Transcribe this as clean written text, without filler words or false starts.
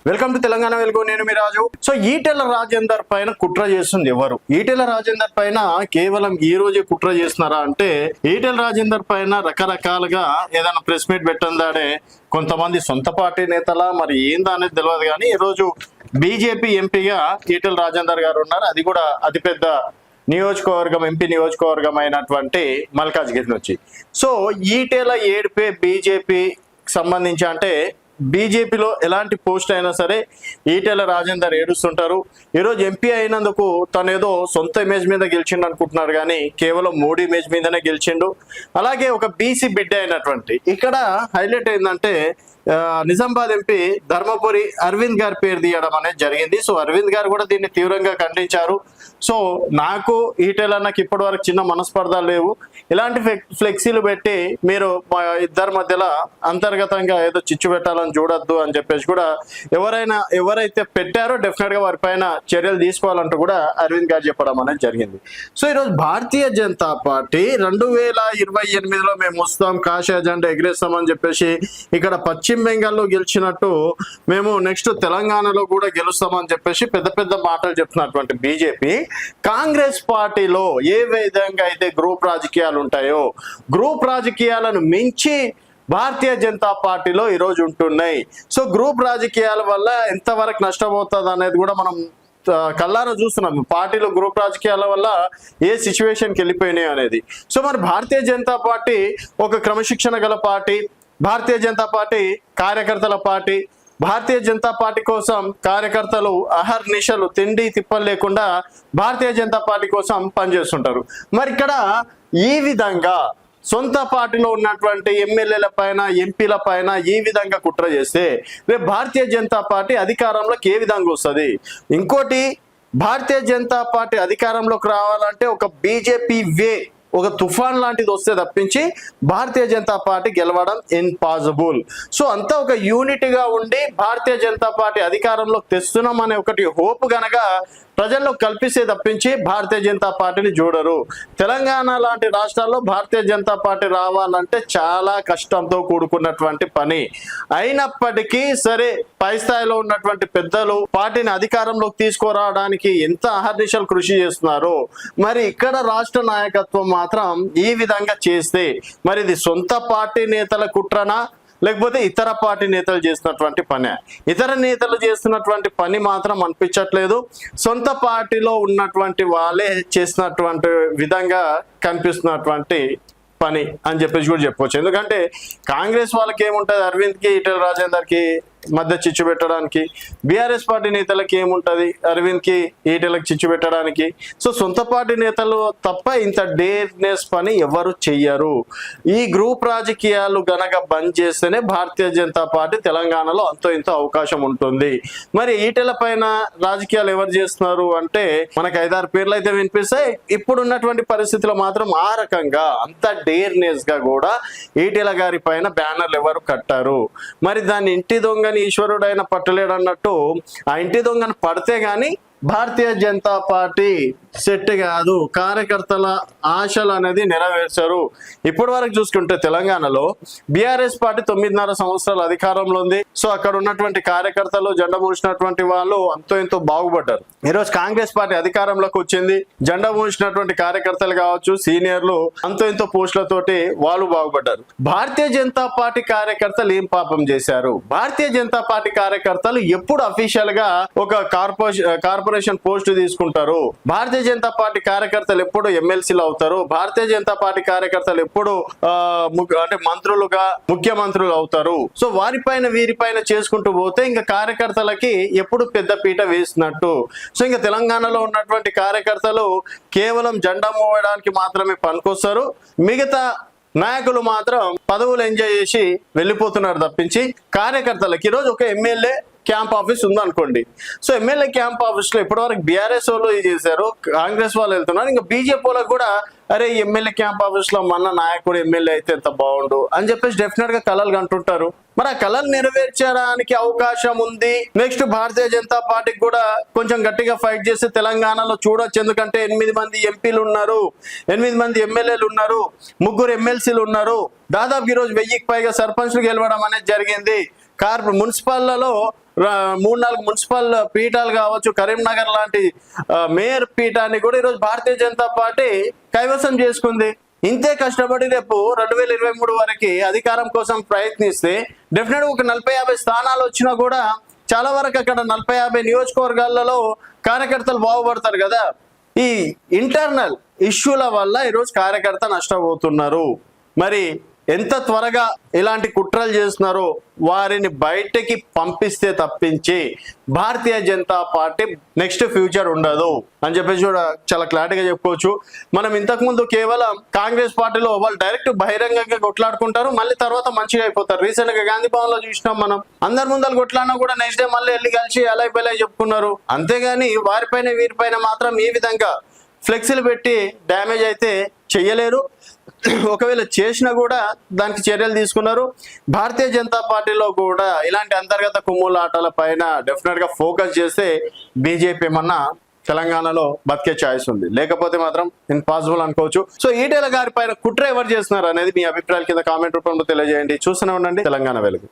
Welcome to Telangana వెలుగు. నేను మీ రాజు. So Etela Rajender పైన కుట్ర చేస్తుంది ఎవరు? ఈటెల రాజేందర్ పైన కేవలం ఈ రోజే కుట్ర చేస్తున్నారా అంటే, ఈటెల రాజేందర్ పైన రకరకాలుగా ఏదైనా ప్రెస్ మీట్ పెట్టందాడే కొంతమంది సొంత పార్టీ నేతల మరి ఏందా అనేది తెలియదు. కానీ ఈరోజు బీజేపీ ఎంపీగా ఈటెల రాజేందర్ గారు ఉన్నారు. అది కూడా అతిపెద్ద నియోజకవర్గం, ఎంపీ నియోజకవర్గం అయినటువంటి మల్కాజ్గిరి నుంచి. సో ఈటెల ఏడిపే బీజేపీ సంబంధించి అంటే బీజేపీలో ఎలాంటి పోస్ట్ అయినా సరే ఈటెల రాజేందర్ ఏడుస్తుంటారు. ఈరోజు ఎంపీ అయినందుకు తను ఏదో సొంత ఇమేజ్ మీద గెలిచిండు అనుకుంటున్నారు, కానీ కేవలం మోడీ ఇమేజ్ మీదనే గెలిచిండు. అలాగే ఒక బీసీ బిడ్డ అయినటువంటి ఇక్కడ హైలైట్ ఏంటంటే నిజామాబాద్ ఎంపీ ధర్మపురి అరవింద్ గారి పేరు తీయడం అనేది జరిగింది. సో అరవింద్ గారు కూడా దీన్ని తీవ్రంగా ఖండించారు. సో నాకు ఈటెల నాకు ఇప్పటి వరకు చిన్న మనస్పర్ధలు లేవు, ఇలాంటి ఫ్లెక్సీలు పెట్టి మీరు ఇద్దరి మధ్యలో అంతర్గతంగా ఏదో చిచ్చు పెట్టాలని చూడొద్దు అని చెప్పేసి కూడా ఎవరైతే పెట్టారో డెఫినెట్ గా వారి పైన చర్యలు తీసుకోవాలంటూ కూడా అరవింద్ గారు చెప్పడం అనేది జరిగింది. సో ఈరోజు భారతీయ జనతా పార్టీ 2028లో మేము వస్తాం, కాషాయ జెండా ఎగిరేస్తామని చెప్పేసి ఇక్కడ పశ్చిమ బెంగాల్లో గెలిచినట్టు మేము నెక్స్ట్ తెలంగాణలో కూడా గెలుస్తామని చెప్పేసి పెద్ద పెద్ద మాటలు చెప్తున్నటువంటి బీజేపీ కాంగ్రెస్ పార్టీలో ఏ విధంగా అయితే గ్రూప్ రాజకీయాలు ఉంటాయో గ్రూప్ రాజకీయాలను మించి భారతీయ జనతా పార్టీలో ఈరోజు ఉంటున్నాయి. సో గ్రూప్ రాజకీయాల వల్ల ఎంతవరకు నష్టపోతుంది అనేది కూడా మనం కల్లారా చూస్తున్నాం. పార్టీలో గ్రూప్ రాజకీయాల వల్ల ఏ సిచ్యువేషన్కి వెళ్ళిపోయినాయి అనేది. సో మరి భారతీయ జనతా పార్టీ ఒక క్రమశిక్షణ గల పార్టీ, భారతీయ జనతా పార్టీ కార్యకర్తల పార్టీ. భారతీయ జనతా పార్టీ కోసం కార్యకర్తలు అహర్నిశలు తిండి తిప్పలు లేకుండా భారతీయ జనతా పార్టీ కోసం పనిచేస్తుంటారు. మరి ఇక్కడ ఈ విధంగా సొంత పార్టీలో ఉన్నటువంటి ఎమ్మెల్యేల పైన, ఎంపీల పైన ఈ విధంగా కుట్ర చేస్తే రేపు భారతీయ జనతా పార్టీ అధికారంలోకి ఏ విధంగా వస్తుంది? ఇంకోటి, భారతీయ జనతా పార్టీ అధికారంలోకి రావాలంటే ఒక బీజేపీ ఒక తుఫాన్ లాంటిది వస్తే తప్పించి భారతీయ జనతా పార్టీ గెలవడం ఇంపాసిబుల్. సో అంతా ఒక యూనిటీగా ఉండి భారతీయ జనతా పార్టీ అధికారంలోకి తెస్తున్నాం అనే ఒకటి హోప్ గనక ప్రజల్లో కల్పిస్తే తప్పించి భారతీయ జనతా పార్టీని చూడరు. తెలంగాణ లాంటి రాష్ట్రాల్లో భారతీయ జనతా పార్టీ రావాలంటే చాలా కష్టంతో కూడుకున్నటువంటి పని. అయినప్పటికీ సరే పై స్థాయిలో ఉన్నటువంటి పెద్దలు పార్టీని అధికారంలోకి తీసుకురావడానికి ఎంత అహర్నిశలు కృషి చేస్తున్నారు. మరి ఇక్కడ రాష్ట్ర నాయకత్వం మాత్రం ఈ విధంగా చేస్తే మరి ఇది సొంత పార్టీ నేతల కుట్రనా లేకపోతే ఇతర పార్టీ నేతలు చేస్తున్నటువంటి పనే? ఇతర నేతలు చేస్తున్నటువంటి పని మాత్రం అనిపించట్లేదు, సొంత పార్టీలో ఉన్నటువంటి వాళ్ళే చేసినటువంటి విధంగా కనిపిస్తున్నటువంటి పని అని చెప్పేసి కూడా చెప్పవచ్చు. ఎందుకంటే కాంగ్రెస్ వాళ్ళకి ఏముంటుంది, అరవింద్కి ఈటెల రాజేందర్కి మధ్య చిచ్చు పెట్టడానికి, బీఆర్ఎస్ పార్టీ నేతలకి ఏముంటుంది, అరవింద్కి ఈటెలకు చిచ్చు పెట్టడానికి. సో సొంత పార్టీ నేతలు తప్ప ఇంత డేర్నెస్ పని ఎవరు చెయ్యరు. ఈ గ్రూప్ రాజకీయాలు గనక బంద్ చేస్తేనే భారతీయ జనతా పార్టీ తెలంగాణలో అంతో ఇంతో అవకాశం ఉంటుంది. మరి ఈటెల పైన రాజకీయాలు ఎవరు చేస్తున్నారు అంటే మనకు 5-6 పేర్లు అయితే వినిపిస్తాయి. ఇప్పుడు ఉన్నటువంటి పరిస్థితిలో మాత్రం ఆ రకంగా అంత డేర్నెస్ గా కూడా ఈటెల గారి పైన బ్యానర్లు ఎవరు కట్టారు. మరి దాన్ని ఇంటి దొంగ ఈశ్వరుడు అయినా పట్టలేడు అన్నట్టు ఆ ఇంటి దొంగను పడితే గాని భారతీయ జనతా పార్టీ సెట్ కాదు, కార్యకర్తల ఆశలు అనేది నెరవేర్చారు. ఇప్పటి వరకు చూసుకుంటే తెలంగాణలో బీఆర్ఎస్ పార్టీ 9.5 సంవత్సరాల అధికారంలో ఉంది. సో అక్కడ ఉన్నటువంటి కార్యకర్తలు, జెండా మూసినటువంటి వాళ్ళు అంతో ఎంతో బాగుపడ్డారు. ఈరోజు కాంగ్రెస్ పార్టీ అధికారంలోకి వచ్చింది, జెండా మూసినటువంటి కార్యకర్తలు కావచ్చు, సీనియర్లు అంతో ఎంతో పోస్టులతోటి వాళ్ళు బాగుపడ్డారు. భారతీయ జనతా పార్టీ కార్యకర్తలు ఏం పాపం చేశారు? భారతీయ జనతా పార్టీ కార్యకర్తలు ఎప్పుడు అఫీషియల్ గా ఒక కార్పొరేషన్ పోస్ట్ తీసుకుంటారు? భారతీయ జనతా పార్టీ కార్యకర్తలు ఎప్పుడు ఎమ్మెల్సీలు అవుతారు? భారతీయ జనతా పార్టీ కార్యకర్తలు ఎప్పుడు అంటే మంత్రులుగా, ముఖ్యమంత్రులు అవుతారు? సో వారిపైన వీరిపైన చేసుకుంటూ పోతే ఇంకా కార్యకర్తలకి ఎప్పుడు పెద్ద పీట వేసినట్టు. సో ఇంకా తెలంగాణలో ఉన్నటువంటి కార్యకర్తలు కేవలం జెండా మోయడానికి మాత్రమే పనికొస్తారు. మిగతా నాయకులు మాత్రం పదవులు ఎంజాయ్ చేసి వెళ్ళిపోతున్నారు తప్పించి కార్యకర్తలకి. ఈరోజు ఒక ఎమ్మెల్యే క్యాంప్ ఆఫీస్ ఉందనుకోండి, సో ఎమ్మెల్యే క్యాంప్ ఆఫీస్ లో ఇప్పటివరకు బీఆర్ఎస్ వాళ్ళు చేశారు, కాంగ్రెస్ వాళ్ళు వెళ్తున్నారు. ఇంకా బీజేపీ వాళ్ళకి కూడా అరే ఎమ్మెల్యే క్యాంప్ ఆఫీస్ లో మన నాయకుడు ఎమ్మెల్యే అయితే ఎంత బాగుండు అని చెప్పేసి డెఫినెట్ గా కలలు కంటుంటారు. మరి ఆ కలలు నెరవేర్చడానికి అవకాశం ఉంది. నెక్స్ట్ భారతీయ జనతా పార్టీకి కూడా కొంచెం గట్టిగా ఫైట్ చేస్తే తెలంగాణలో చూడొచ్చు. ఎందుకంటే 8 మంది ఎంపీలు ఉన్నారు, 8 మంది ఎమ్మెల్యేలు ఉన్నారు, 3 ఎమ్మెల్సీలు ఉన్నారు. దాదాపు ఈరోజు 1000కి పైగా సర్పంచ్లు గెలవడం అనేది జరిగింది. మున్సిపల్లలో 3-4 మున్సిపల్ పీఠాలు కావచ్చు, కరీంనగర్ లాంటి మేయర్ పీఠాన్ని కూడా ఈరోజు భారతీయ జనతా పార్టీ కైవసం చేసుకుంది. ఇంతే కష్టపడి రేపు 2023 వరకు అధికారం కోసం ప్రయత్నిస్తే డెఫినెట్ ఒక 40-50 స్థానాలు వచ్చినా కూడా చాలా వరకు అక్కడ 40-50 నియోజకవర్గాలలో కార్యకర్తలు బాగుపడతారు కదా. ఈ ఇంటర్నల్ ఇష్యూల వల్ల ఈరోజు కార్యకర్త నష్టపోతున్నారు. మరి ఎంత త్వరగా ఇలాంటి కుట్రలు చేస్తున్నారో వారిని బయటకి పంపిస్తే తప్పించి Bharatiya Janata party next future ఉండదు అని చెప్పేసి కూడా చాలా క్లారిటీగా చెప్పుకోవచ్చు. మనం ఇంతకుముందు కేవలం కాంగ్రెస్ పార్టీలో వాళ్ళు డైరెక్ట్ బహిరంగంగా కొట్లాడుకుంటారు, మళ్ళీ తర్వాత మంచిగా అయిపోతారు. రీసెంట్ గా గాంధీ భవన్ లో చూసినాం మనం, అందరి ముందర కొట్లాడినా కూడా నెక్స్ట్ డే మళ్ళీ వెళ్ళి కలిసి అలై బెలై చెప్పుకున్నారు. అంతేగాని వారిపైన వీరిపైన మాత్రం ఈ విధంగా ఫ్లెక్సీలు పెట్టి డ్యామేజ్ అయితే చెయ్యలేరు. ఒకవేళ చేసినా కూడా దానికి చర్యలు తీసుకున్నారు. భారతీయ జనతా పార్టీలో కూడా ఇలాంటి అంతర్గత కుమ్ములాటల పైన డెఫినెట్ గా ఫోకస్ చేస్తే బీజేపీ ఏమన్నా తెలంగాణలో బతికే ఛాయిస్ ఉంది, లేకపోతే మాత్రం ఇంపాసిబుల్ అనుకోవచ్చు. సో ఈటెల గారి పైన కుట్ర ఎవరు చేస్తున్నారు అనేది మీ అభిప్రాయాల కింద కామెంట్ రూపంలో తెలియజేయండి. చూస్తూనే ఉండండి తెలంగాణ వెలుగు.